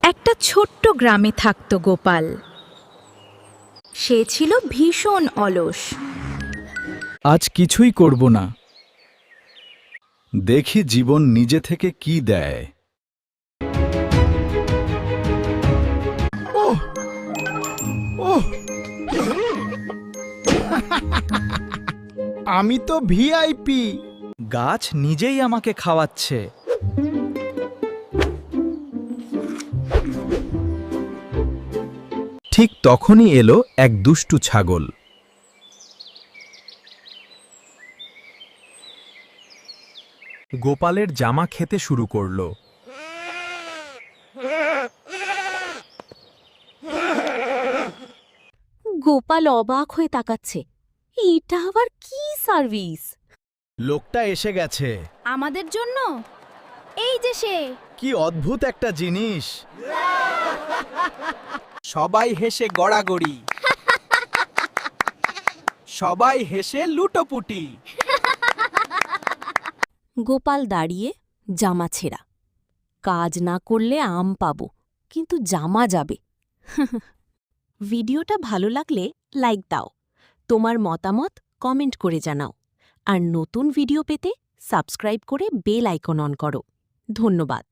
একটা ছোট্ট গ্রামে থাকত গোপাল। সে ছিল ভীষণ অলস। আজ কিছুই করব না। দেখি জীবন নিজে থেকে কি দেয়। আমি তো ভিআইপি। গাছ নিজেই আমাকে খাওয়াচ্ছে। ঠিক তখনই এলো এক দুষ্টু ছাগল। গোপালের জামা খেতে শুরু করলো। গোপাল অবাক হয়ে তাকাচ্ছে। এটা আবার কি সার্ভিস? লোকটা এসে গেছে। আমাদের জন্য? এই যে সে। কি অদ্ভুত একটা জিনিস। সবাই হেসে গড়াগড়ি, সবাই হেসে লুটোপুটি। গোপাল দাঁড়িয়ে জামা ছেঁড়া। কাজ না করলে আম পাবো, কিন্তু জামা যাবে। ভিডিওটা ভালো লাগলে লাইক দাও, তোমার মতামত কমেন্ট করে জানাও, আর নতুন ভিডিও পেতে সাবস্ক্রাইব করে বেল আইকন অন করো। ধন্যবাদ।